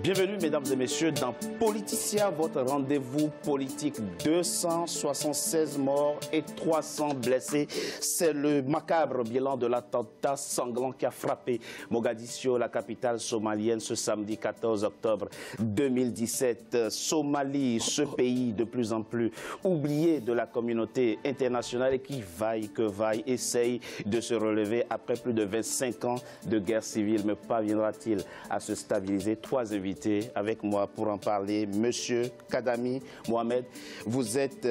Bienvenue mesdames et messieurs dans Politicien, votre rendez-vous politique. 276 morts et 300 blessés. C'est le macabre bilan de l'attentat sanglant qui a frappé Mogadiscio, la capitale somalienne, ce samedi 14 octobre 2017. Somalie, ce pays de plus en plus oublié de la communauté internationale et qui vaille que vaille, essaye de se relever après plus de 25 ans de guerre civile. Mais parviendra-t-il à se stabiliser? Trois invités avec moi pour en parler. Monsieur Kadami Mohamed, vous êtes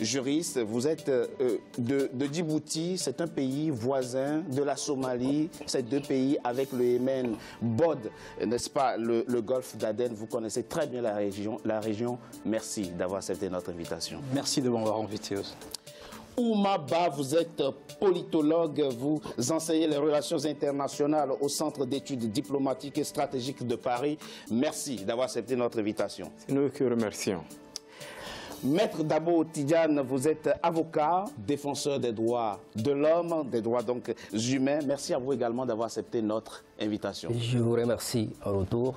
juriste, vous êtes de Djibouti, c'est un pays voisin de la Somalie, ces deux pays avec le Yémen, BOD, n'est-ce pas, le golfe d'Aden, vous connaissez très bien la région. Merci d'avoir accepté notre invitation. Merci de m'avoir invité aussi. Ouma Ba, vous êtes politologue, vous enseignez les relations internationales au Centre d'études diplomatiques et stratégiques de Paris. Merci d'avoir accepté notre invitation. C'est nous qui remercions. Maître Dabo Tidiane, vous êtes avocat, défenseur des droits de l'homme, des droits donc humains. Merci à vous également d'avoir accepté notre invitation. Je vous remercie en retour.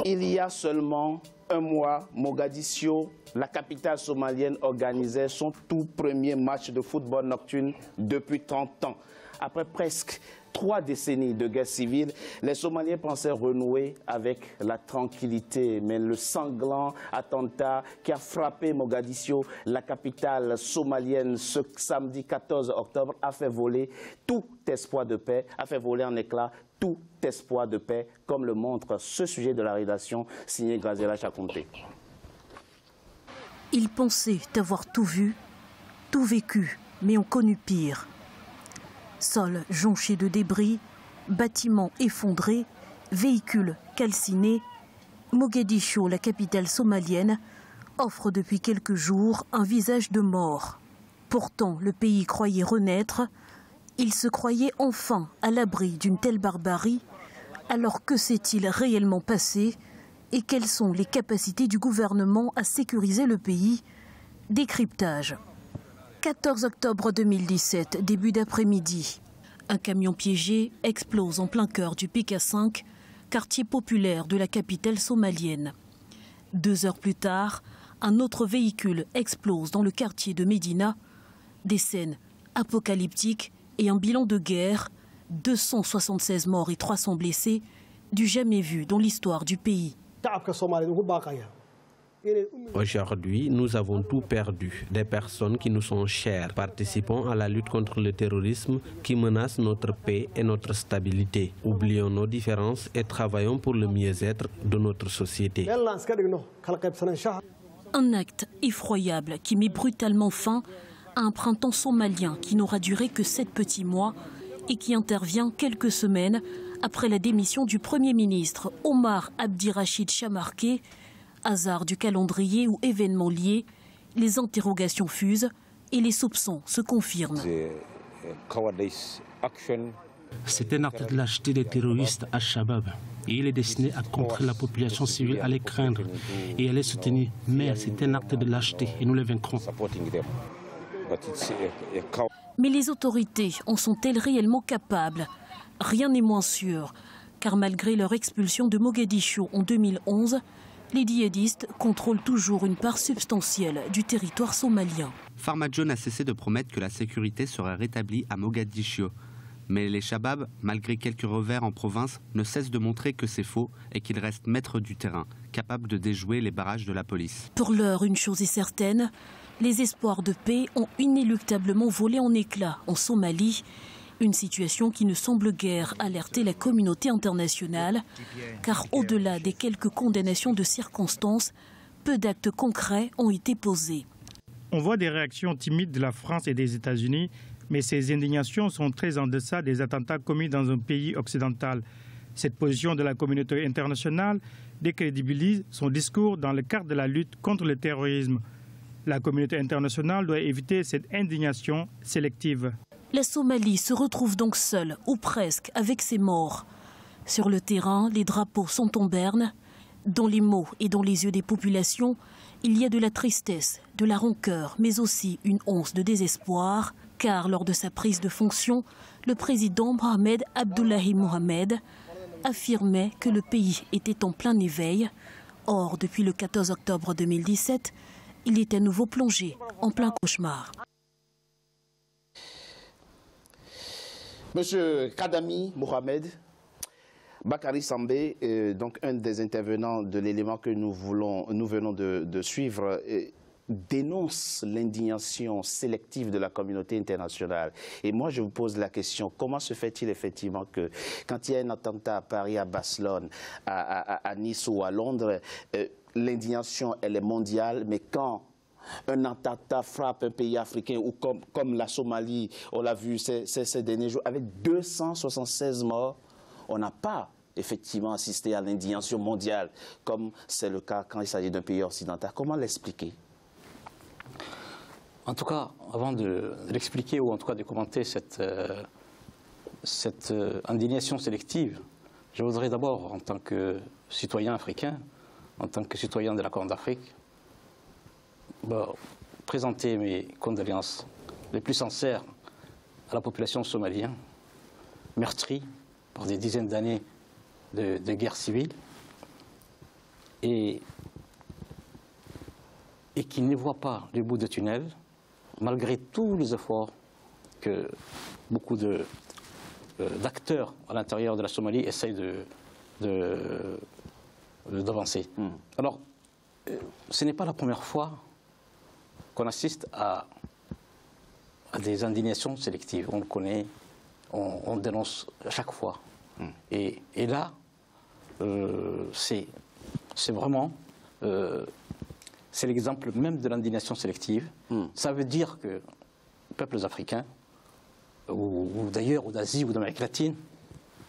Il y a seulement un mois, Mogadiscio, la capitale somalienne, organisait son tout premier match de football nocturne depuis 30 ans. Après presque 3 décennies de guerre civile, les Somaliens pensaient renouer avec la tranquillité. Mais le sanglant attentat qui a frappé Mogadiscio, la capitale somalienne, ce samedi 14 octobre, a fait voler tout espoir de paix, a fait voler en éclats tout espoir de paix, comme le montre ce sujet de la rédaction signé Grazela Chakonté. Ils pensaient avoir tout vu, tout vécu, mais ont connu pire. Sols jonchés de débris, bâtiments effondrés, véhicules calcinés, Mogadiscio, la capitale somalienne, offre depuis quelques jours un visage de mort. Pourtant, le pays croyait renaître. Il se croyait enfin à l'abri d'une telle barbarie. Alors que s'est-il réellement passé et quelles sont les capacités du gouvernement à sécuriser le pays? Décryptage. 14 octobre 2017, début d'après-midi. Un camion piégé explose en plein cœur du PK5, quartier populaire de la capitale somalienne. 2 heures plus tard, un autre véhicule explose dans le quartier de Médina. Des scènes apocalyptiques et un bilan de guerre, 276 morts et 300 blessés, du jamais vu dans l'histoire du pays. Aujourd'hui, nous avons tout perdu. Des personnes qui nous sont chères. Participons à la lutte contre le terrorisme qui menace notre paix et notre stabilité. Oublions nos différences et travaillons pour le mieux-être de notre société. Un acte effroyable qui met brutalement fin à un printemps somalien qui n'aura duré que 7 petits mois et qui intervient quelques semaines après la démission du Premier ministre Omar Abdirachid Chamarké. Hasard du calendrier ou événements liés, les interrogations fusent et les soupçons se confirment. C'est un acte de lâcheté des terroristes Al-Shabaab. Et il est destiné à contrer la population civile, à les craindre et à les soutenir. Mais c'est un acte de lâcheté et nous les vaincrons. Mais les autorités en sont-elles réellement capables? Rien n'est moins sûr, car malgré leur expulsion de Mogadiscio en 2011, les djihadistes contrôlent toujours une part substantielle du territoire somalien. Farmajo n'a cessé de promettre que la sécurité serait rétablie à Mogadiscio. Mais les Shabab, malgré quelques revers en province, ne cessent de montrer que c'est faux et qu'ils restent maîtres du terrain, capables de déjouer les barrages de la police. Pour l'heure, une chose est certaine, les espoirs de paix ont inéluctablement volé en éclats en Somalie. Une situation qui ne semble guère alerter la communauté internationale, car au-delà des quelques condamnations de circonstances, peu d'actes concrets ont été posés. On voit des réactions timides de la France et des États-Unis, mais ces indignations sont très en deçà des attentats commis dans un pays occidental. Cette position de la communauté internationale décrédibilise son discours dans le cadre de la lutte contre le terrorisme. La communauté internationale doit éviter cette indignation sélective. La Somalie se retrouve donc seule, ou presque, avec ses morts. Sur le terrain, les drapeaux sont en berne. Dans les mots et dans les yeux des populations, il y a de la tristesse, de la rancœur, mais aussi une once de désespoir, car lors de sa prise de fonction, le président Mohamed Abdullahi Mohamed affirmait que le pays était en plein éveil. Or, depuis le 14 octobre 2017, il était à nouveau plongé en plein cauchemar. Monsieur Kadami Mohamed, Bakary Sambé, donc un des intervenants de l'élément que nous venons de suivre, dénonce l'indignation sélective de la communauté internationale. Et moi, je vous pose la question, comment se fait-il effectivement que quand il y a un attentat à Paris, à Barcelone, à Nice ou à Londres, l'indignation, elle est mondiale, mais quand un attentat frappe un pays africain ou comme la Somalie, on l'a vu ces derniers jours, avec 276 morts, on n'a pas effectivement assisté à l'indignation mondiale, comme c'est le cas quand il s'agit d'un pays occidental. Comment l'expliquer? En tout cas, avant de l'expliquer ou en tout cas de commenter cette indignation sélective, je voudrais d'abord, en tant que citoyen africain, en tant que citoyen de la Corne d'Afrique, présenter mes condoléances les plus sincères à la population somalienne, meurtrie par des dizaines d'années de guerre civile et qui ne voit pas le bout du tunnel, malgré tous les efforts que beaucoup d'acteurs à l'intérieur de la Somalie essayent d'avancer. Alors, ce n'est pas la première fois qu'on assiste à des indignations sélectives. On le connaît, on dénonce à chaque fois. Et là, c'est vraiment... c'est l'exemple même de l'indignation sélective. Ça veut dire que les peuples africains, ou d'ailleurs, ou d'Asie, ou d'Amérique latine,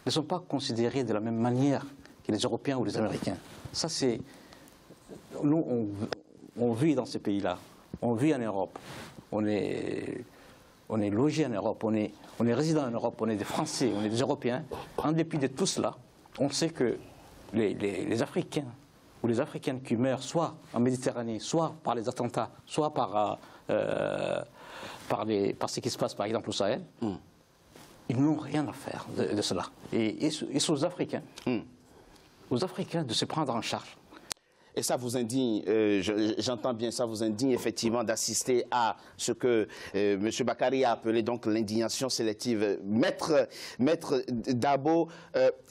ne sont pas considérés de la même manière que les Européens ou les Américains. Ça, c'est... Nous, on vit dans ces pays-là. On vit en Europe. On est logé en Europe. On est résident en Europe. On est des Français. On est des Européens. En dépit de tout cela, on sait que les Africains ou les Africaines qui meurent soit en Méditerranée, soit par les attentats, soit par ce qui se passe par exemple au Sahel, ils n'ont rien à faire de cela. Et c'est aux Africains de se prendre en charge. Et ça vous indigne, j'entends bien, ça vous indigne effectivement d'assister à ce que M. Bakary a appelé donc l'indignation sélective. Maître Dabo,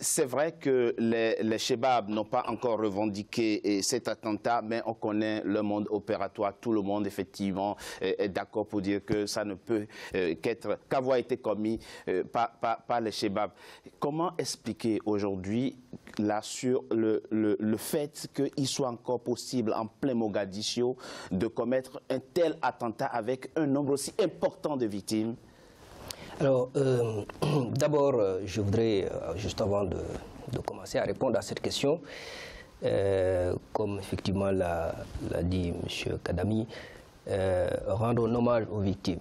c'est vrai que les Chebabs n'ont pas encore revendiqué cet attentat, mais on connaît le monde opératoire. Tout le monde effectivement est d'accord pour dire que ça ne peut qu'avoir été commis par les Chebabs. Comment expliquer aujourd'hui là sur le fait qu'il soit encore possible en plein Mogadiscio de commettre un tel attentat avec un nombre aussi important de victimes? Alors, d'abord, je voudrais, juste avant de commencer à répondre à cette question, comme effectivement l'a dit M. Kadami, rendre un hommage aux victimes.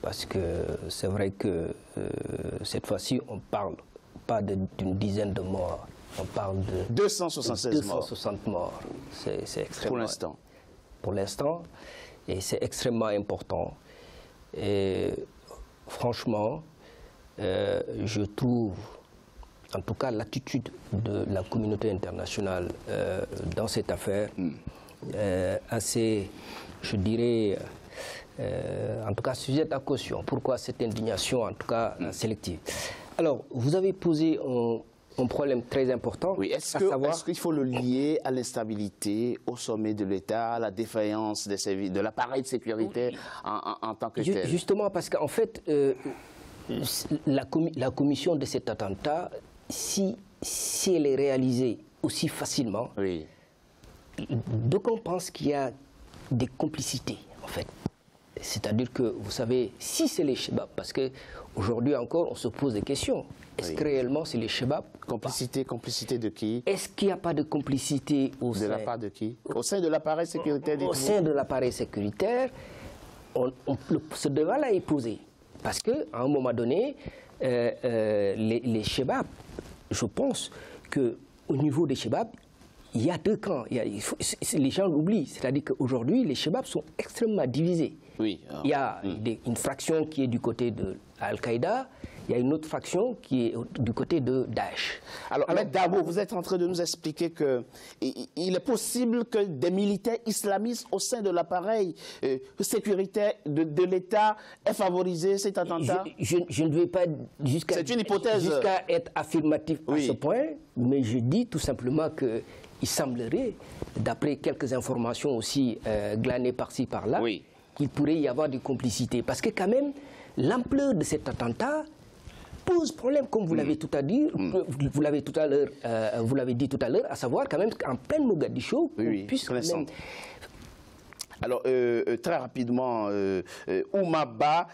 Parce que c'est vrai que cette fois-ci, on ne parle pas d'une dizaine de morts. On parle de 260 morts. C'est extrêmement... Pour l'instant. Pour l'instant. Et c'est extrêmement important. Et franchement, je trouve, en tout cas, l'attitude de la communauté internationale dans cette affaire assez, je dirais, en tout cas, sujette à caution. Pourquoi cette indignation, en tout cas, sélective? Alors, vous avez posé un problème très important. Oui, est-ce qu'il faut le lier à l'instabilité au sommet de l'État, à la défaillance des services, de l'appareil de sécurité en tant que tel? Justement, parce qu'en fait, la commission de cet attentat, si elle est réalisée aussi facilement, oui, donc on pense qu'il y a des complicités, en fait. C'est-à-dire que, vous savez, si c'est les Chebabs, parce qu'aujourd'hui encore, on se pose des questions. Est-ce que réellement c'est les Chebabs? Complicité de qui? Est-ce qu'il n'y a pas de complicité au sein... De la part de qui? Au sein de l'appareil sécuritaire? Au sein de l'appareil sécuritaire, ce débat-là est posé. Parce qu'à un moment donné, les Chebabs, je pense qu'au niveau des Chebabs, il y a deux camps. Les gens l'oublient. C'est-à-dire qu'aujourd'hui, les Chebabs sont extrêmement divisés. Oui, il y a une fraction qui est du côté de Al-Qaïda il y a une autre faction qui est du côté de Daesh. Alors Dabo, vous êtes en train de nous expliquer qu'il est possible que des militaires islamistes au sein de l'appareil sécuritaire de l'État aient favorisé cet attentat? Je ne vais pas jusqu'à être affirmatif à ce point, mais je dis tout simplement qu'il semblerait, d'après quelques informations aussi glanées par-ci par-là, qu'il pourrait y avoir des complicités. Parce que quand même, l'ampleur de cet attentat pose problème, comme vous l'avez vous l'avez dit tout à l'heure, à savoir quand même qu'en pleine Mogadiscio, puisse même... Alors, très rapidement, Oumaba,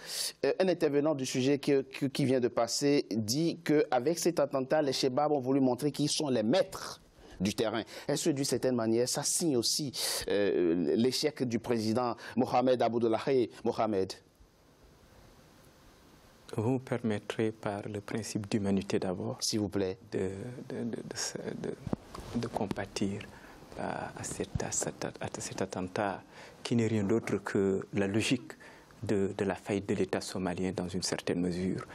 un intervenant du sujet qui vient de passer, dit qu'avec cet attentat, les Chebabs ont voulu montrer qu'ils sont les maîtres du terrain. Est-ce que d'une certaine manière, ça signe aussi l'échec du président Mohamed Abdullahi Mohamed? Vous me permettrez, par le principe d'humanité d'abord, s'il vous plaît, de compatir à cet attentat qui n'est rien d'autre que la logique de la faillite de l'État somalien dans une certaine mesure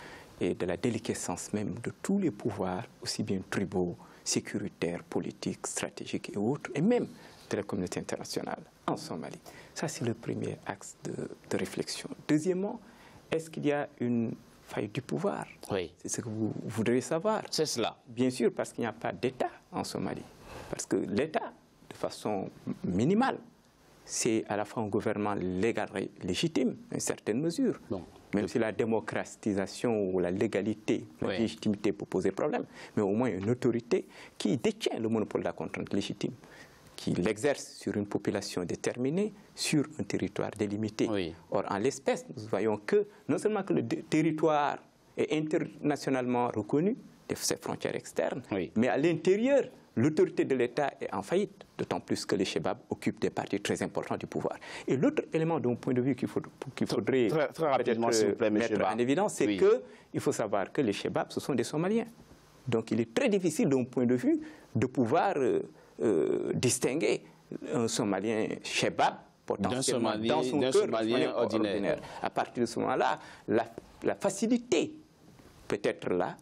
et de la déliquescence même de tous les pouvoirs, aussi bien tribaux, sécuritaires, politiques, stratégiques et autres, et même de la communauté internationale en Somalie. Ça, c'est le premier axe de réflexion. Deuxièmement, est-ce qu'il y a une faille du pouvoir? Oui. C'est ce que vous voudriez savoir. C'est cela. Bien sûr, parce qu'il n'y a pas d'État en Somalie. Parce que l'État, de façon minimale, c'est à la fois un gouvernement légal légitime, à une certaine mesure. Non. Même si la démocratisation ou la légalité, la légitimité peut poser problème, mais au moins une autorité qui détient le monopole de la contrainte légitime, qui l'exerce sur une population déterminée, sur un territoire délimité. Or, en l'espèce, nous voyons que non seulement que le territoire est internationalement reconnu, de ses frontières externes, mais à l'intérieur, l'autorité de l'État est en faillite, d'autant plus que les Chebabs occupent des parties très importantes du pouvoir. Et l'autre élément de mon point de vue qu'il faudrait très rapidement, mettre en évidence, c'est qu'il faut savoir que les Chebabs, ce sont des Somaliens. Donc il est très difficile, de mon point de vue, de pouvoir distinguer un Somalien Chebab potentiellement dans son cœur Somalien ordinaire. À partir de ce moment-là, la facilité peut être là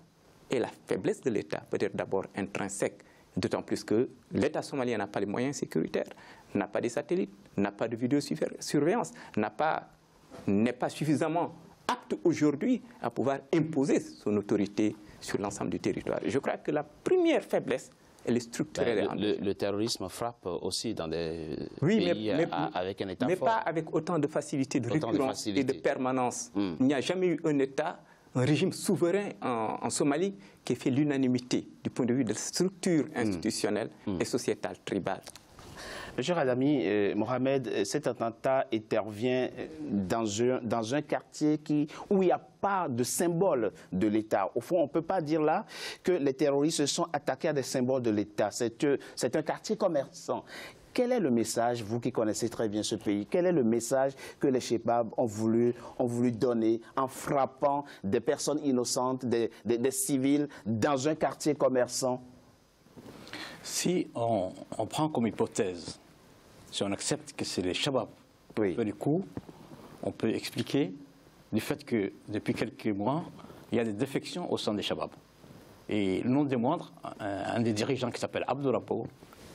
et la faiblesse de l'État peut être d'abord intrinsèque. D'autant plus que l'État somalien n'a pas les moyens sécuritaires, n'a pas de satellites, n'a pas de vidéosurveillance, n'est pas suffisamment apte aujourd'hui à pouvoir imposer son autorité sur l'ensemble du territoire. Je crois que la première faiblesse, elle est structurelle. Le terrorisme frappe aussi dans des pays avec un État fort. Mais pas avec autant de facilité, de récurrence et de permanence. Il n'y a jamais eu un État, un régime souverain en Somalie qui fait l'unanimité du point de vue de la structure institutionnelle et sociétale tribale. Monsieur Adami, Mohamed, cet attentat intervient dans un quartier où il n'y a pas de symbole de l'État. Au fond, on ne peut pas dire là que les terroristes se sont attaqués à des symboles de l'État. C'est un quartier commerçant. Quel est le message, vous qui connaissez très bien ce pays, quel est le message que les Chebabs ont voulu donner en frappant des personnes innocentes, des civils, dans un quartier commerçant? Si on prend comme hypothèse, si on accepte que c'est les Chebabs qui font du coup, on peut expliquer du fait que depuis quelques mois, il y a des défections au sein des Chebabs. Et le nom des moindres, un des dirigeants qui s'appelle Abdurrabo,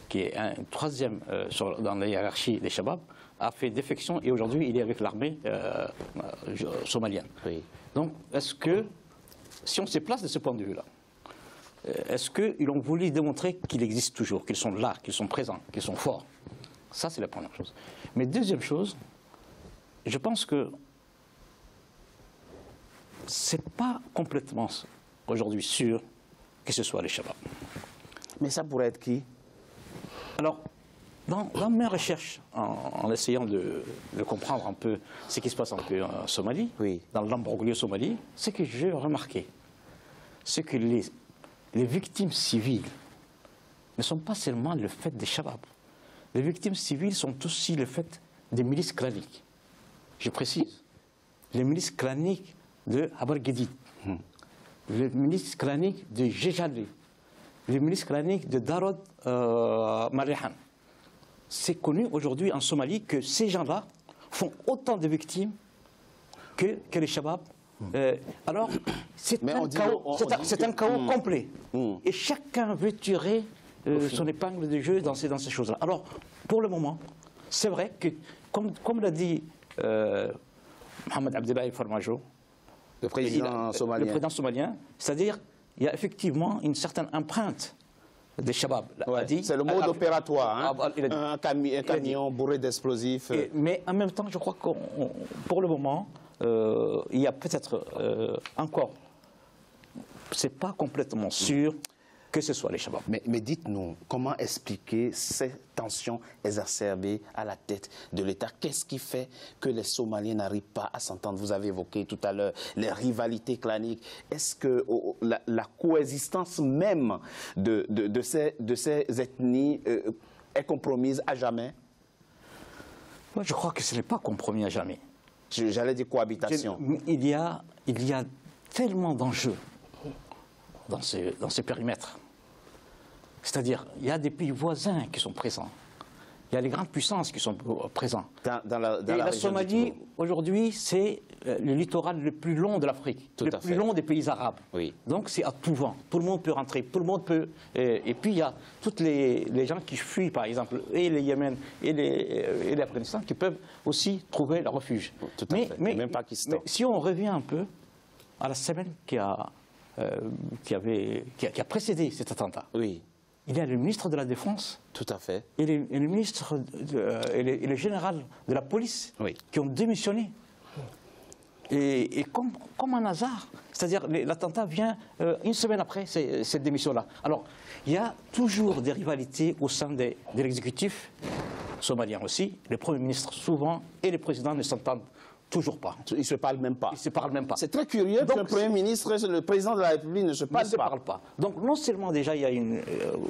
qui est un troisième dans la hiérarchie des Chebabs, a fait défection et aujourd'hui il est avec l'armée somalienne. Donc est-ce que, si on se place de ce point de vue-là, est-ce qu'ils ont voulu démontrer qu'ils existent toujours, qu'ils sont là, qu'ils sont présents, qu'ils sont forts? Ça, c'est la première chose. Mais deuxième chose, je pense que ce n'est pas complètement aujourd'hui sûr que ce soit les Chebabs. Mais ça pourrait être qui? Alors, dans mes recherches, en essayant de comprendre un peu ce qui se passe un peu en Somalie, dans l'embroglio Somalie, ce que j'ai remarqué, c'est que les victimes civiles ne sont pas seulement le fait des Chebabs. Les victimes civiles sont aussi le fait des milices claniques. Je précise, les milices claniques de Habar-Gedid, les milices claniques de Jejali, les milices claniques de Darod Marihan. C'est connu aujourd'hui en Somalie que ces gens-là font autant de victimes que les Chebabs Alors, c'est un chaos complet. Et chacun veut tirer son épingle de jeu dans ces choses-là. Alors, pour le moment, c'est vrai que, comme l'a dit Mohamed Abdellahi Farmajo, le président somalien, c'est-à-dire il y a effectivement une certaine empreinte des Shabab. C'est le mode opératoire, hein? Un camion bourré d'explosifs. Mais en même temps, je crois que pour le moment, il y a peut-être encore, c'est pas complètement sûr que ce soit les Shabab. Mais dites-nous, comment expliquer ces tensions exacerbées à la tête de l'État? Qu'est-ce qui fait que les Somaliens n'arrivent pas à s'entendre? Vous avez évoqué tout à l'heure les rivalités claniques. Est-ce que la coexistence même de ces ethnies est compromise à jamais? Moi, je crois que ce n'est pas compromis à jamais. J'allais dire cohabitation. Il y a tellement d'enjeux dans ce périmètre. C'est-à-dire, il y a des pays voisins qui sont présents. Il y a les grandes puissances qui sont présentes. Dans la Somalie, aujourd'hui, c'est le littoral le plus long de l'Afrique, le plus long des pays arabes. Oui. Donc, c'est à tout vent. Tout le monde peut rentrer, tout le monde peut... et puis, il y a tous les gens qui fuient, par exemple, et le Yémen et l'Afghanistan, qui peuvent aussi trouver leur refuge. Tout à fait. Et même Pakistan. Mais si on revient un peu à la semaine qui a précédé cet attentat. Oui. Il y a le ministre de la Défense. Tout à fait. Et le ministre et le général de la police qui ont démissionné. Et comme un hasard, c'est-à-dire l'attentat vient une semaine après cette démission-là. Alors, il y a toujours des rivalités au sein de l'exécutif somalien aussi. Les premiers ministres, souvent, et les présidents ne s'entendent toujours pas. Ils ne se parlent même pas. Ils se parlent même pas. C'est très curieux qu'un Premier ministre et le président de la République ne se parlent pas. Donc non seulement déjà il y a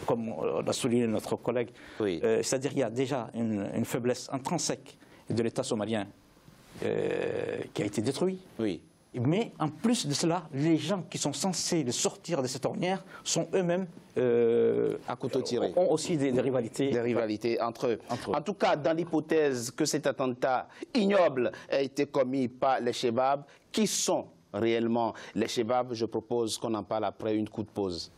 comme l'a souligné notre collègue, c'est-à-dire il y a déjà une faiblesse intrinsèque de l'État somalien qui a été détruit. Oui. Mais en plus de cela, les gens qui sont censés le sortir de cette ornière sont eux-mêmes à couteau tiré. Ont aussi des rivalités. Des rivalités entre eux. En tout cas, dans l'hypothèse que cet attentat ignoble a été commis par les Chebab, qui sont réellement les Chebab? Je propose qu'on en parle après une courte pause.